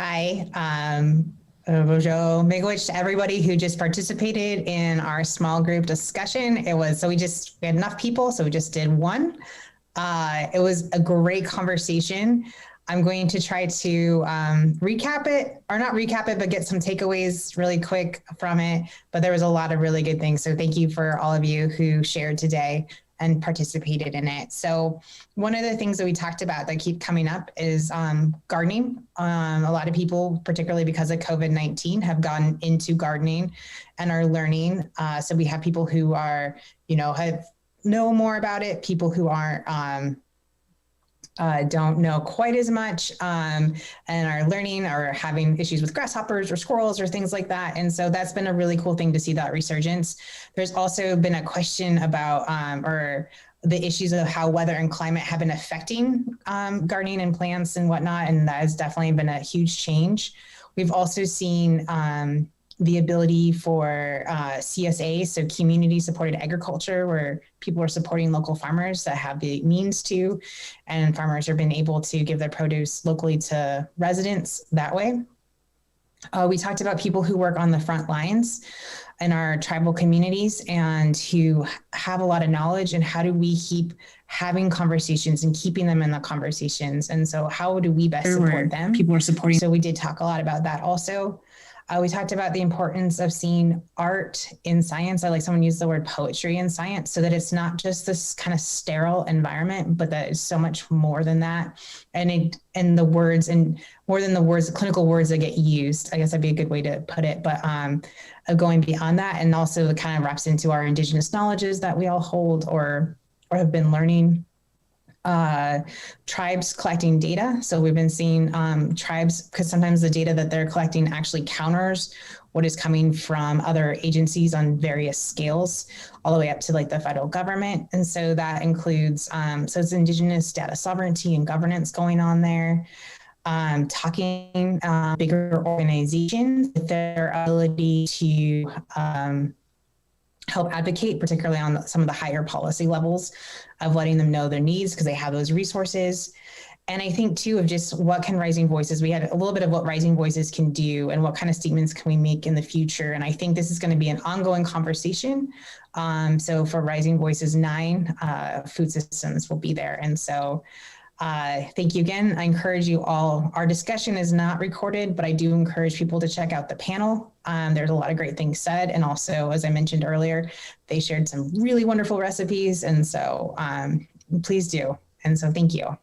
Hi. Bojo Miigwech to everybody who just participated in our small group discussion. We had enough people, so we just did one. It was a great conversation. I'm going to try to recap it, or not recap it, but get some takeaways really quick from it. But there was a lot of really good things. So thank you for all of you who shared today and participated in it. So one of the things that we talked about that keep coming up is gardening. A lot of people, particularly because of COVID-19, have gone into gardening and are learning. So we have people who are, know more about it, people who aren't, don't know quite as much and are learning or having issues with grasshoppers or squirrels or things like that. And so that's been a really cool thing to see that resurgence. There's also been a question about or the issues of how weather and climate have been affecting gardening and plants and whatnot. And that has definitely been a huge change. We've also seen the ability for CSA, so community supported agriculture, where people are supporting local farmers that have the means to, and farmers are being able to give their produce locally to residents that way. We talked about people who work on the front lines in our tribal communities and who have a lot of knowledge, and how do we keep having conversations and keeping them in the conversations. And so how do we best support them? People are supporting. So we did talk a lot about that also. We talked about the importance of seeing art in science. I like someone used the word poetry in science, so that it's not just this kind of sterile environment, but that it's so much more than that. And the words, and more than the words, the clinical words that get used, I guess that'd be a good way to put it, but going beyond that. And also it kind of wraps into our indigenous knowledges that we all hold or have been learning. Tribes collecting data. So we've been seeing tribes, because sometimes the data that they're collecting actually counters what is coming from other agencies on various scales, all the way up to like the federal government. And so that includes, so it's indigenous data sovereignty and governance going on there. Talking bigger organizations with their ability to help advocate, particularly on some of the higher policy levels, of letting them know their needs because they have those resources. And I think too of just what can Rising Voices, we had a little bit of what Rising Voices can do and what kind of statements can we make in the future. And I think this is going to be an ongoing conversation. So for Rising Voices 9, food systems will be there. And so thank you again. I encourage you all. Our discussion is not recorded, but I do encourage people to check out the panel. There's a lot of great things said. And also, as I mentioned earlier, they shared some really wonderful recipes. And so please do. And so thank you.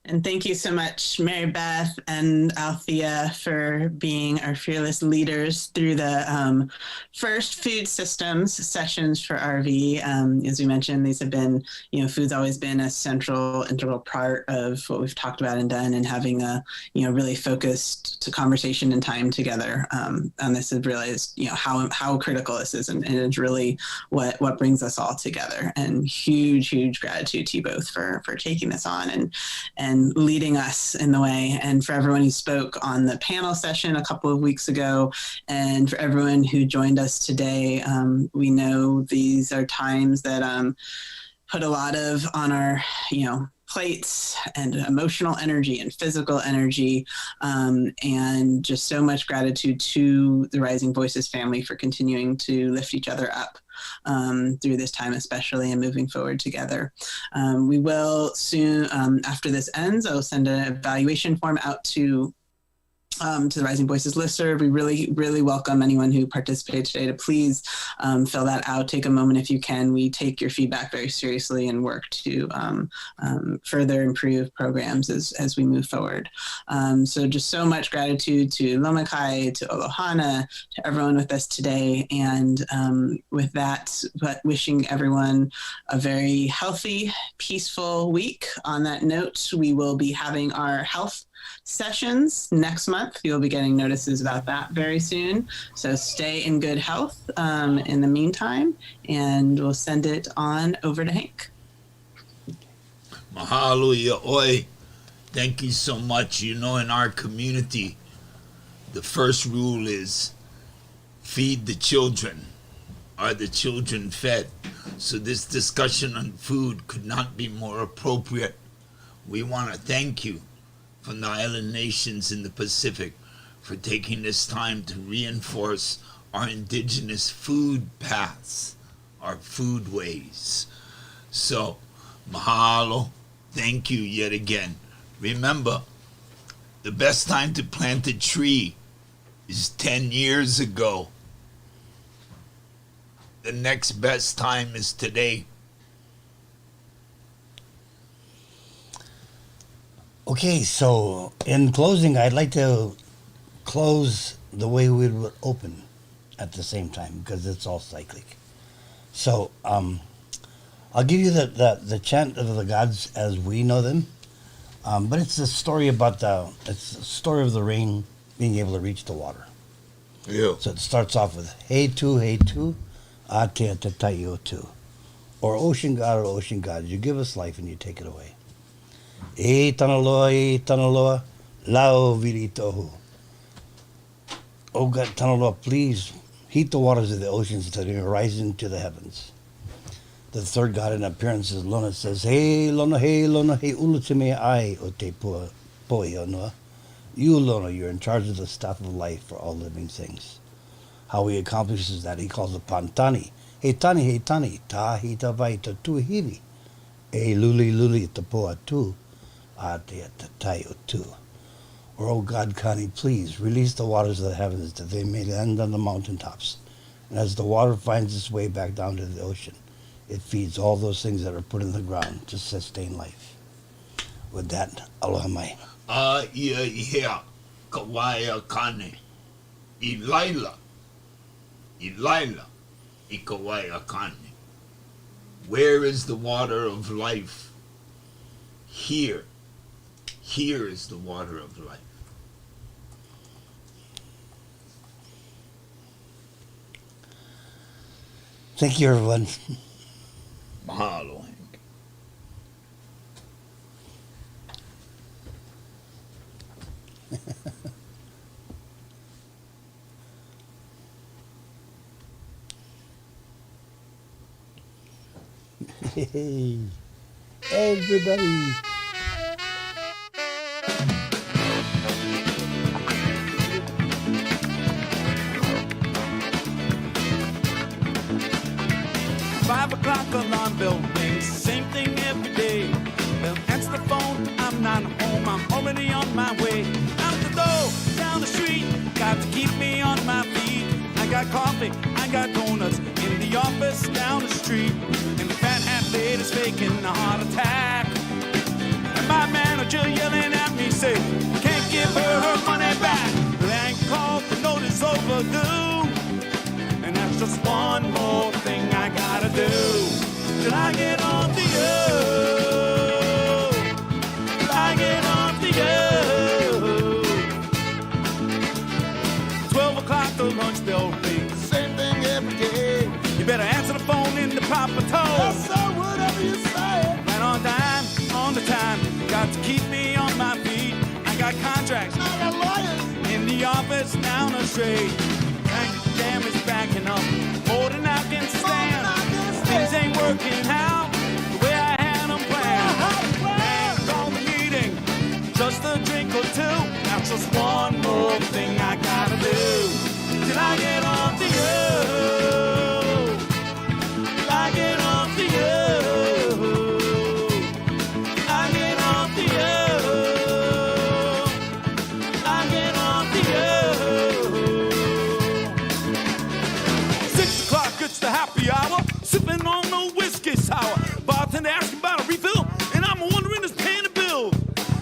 And thank you so much, Mary Beth and Althea, for being our fearless leaders through the first food systems sessions for RV. As we mentioned, these have been, food's always been a integral part of what we've talked about and done, and having a, really focused conversation and time together on this has realized, how critical this is. And it's really what brings us all together. And huge gratitude to you both for taking this on and leading us in the way, and for everyone who spoke on the panel session a couple of weeks ago, and for everyone who joined us today. We know these are times that put a lot on our, plates, and emotional energy and physical energy, and just so much gratitude to the Rising Voices family for continuing to lift each other up through this time, especially, and moving forward together. We will soon, after this ends, I'll send an evaluation form out to the Rising Voices listserv. We really welcome anyone who participated today to please fill that out. Take a moment if you can. We take your feedback very seriously and work to further improve programs as we move forward. So just so much gratitude to Lomakai, to Olohana, to everyone with us today. And with that, wishing everyone a very healthy, peaceful week. On that note, we will be having our health sessions next month. You'll be getting notices about that very soon. So stay in good health in the meantime, and we'll send it on over to Hank. Mahalo oi. Thank you so much. In our community, the first rule is feed the children. Are the children fed? So this discussion on food could not be more appropriate. We want to thank you from the island nations in the Pacific for taking this time to reinforce our indigenous food paths, our foodways. So, mahalo, thank you yet again. Remember, the best time to plant a tree is 10 years ago. The next best time is today. Okay, so in closing, I'd like to close the way we would open at the same time because it's all cyclic. So I'll give you the chant of the gods as we know them, but it's a story about it's the story of the rain being able to reach the water. Yeah. So it starts off with hey tu, ate tatayo tu, or ocean god, you give us life and you take it away. E tanaloa, lao vili tohu. Oh God, Tanaloa, please heat the waters of the oceans that are rising to the heavens. The third god in appearance is Lona, says, hey Lona, he ulutime ai o te poi onua. You, Lona, you're in charge of the staff of life for all living things. How he accomplishes that, he calls upon Tani. He Tani, ta hita vai ta tu hivi. E luli ta poa tu, a te tayo tu. Or, oh God, Kani, please release the waters of the heavens that they may land on the mountaintops. And as the water finds its way back down to the ocean, it feeds all those things that are put in the ground to sustain life. With that, aloha mai. Ia, kawaya kane. Ilaila, I kawaya kane. Where is the water of life? Here. Here is the water of life. Thank you, everyone. Mahalo, Hank. Hey, everybody. 5 o'clock alarm bell rings, same thing every day. Bell answer the phone, I'm not home, I'm already on my way. Out the door, down the street, got to keep me on my feet. I got coffee, I got donuts, in the office down the street. And the fat hat lady's faking a heart attack. And my manager yelling at me, say, can't give her money back. Bank called, the notice overdue. And that's just one more thing I gotta do till I get on the air. Till I get on the air. 12 o'clock, the lunch bell rings. Same thing every day. You better answer the phone in the proper tone. Yes, sir, whatever you say. Right on time, on the time. Got to keep me on my feet. I got contracts, I got lawyers in the office down the street. Jam is backing up, more than I can stand. Things ain't working out the way I had them planned. And call the meeting, just a drink or two. That's just one more thing I gotta do till I get off the air. Till I get off the air. I get off the air. I get off the air. 6 o'clock, it's the happy hour. Sipping on no whiskey sour. Bartender asking about a refill, and I'm wondering who's paying the bill.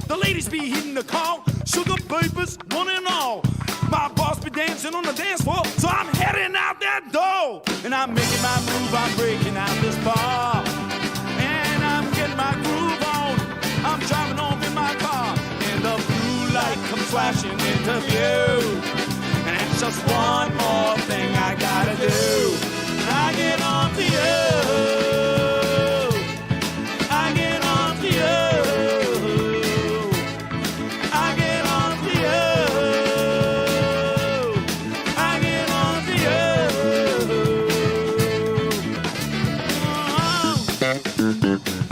The ladies be heating the call, sugar papers, one and all. My boss be dancing on the dance floor, so I'm heading out that door. And I'm making my move, I'm breaking out this bar. And I'm getting my groove on. I'm driving home in my car, and the blue light comes flashing into view. And it's just one more thing I gotta do. I get off the air. I get off the air. I get off the air. I get off the air. Oh.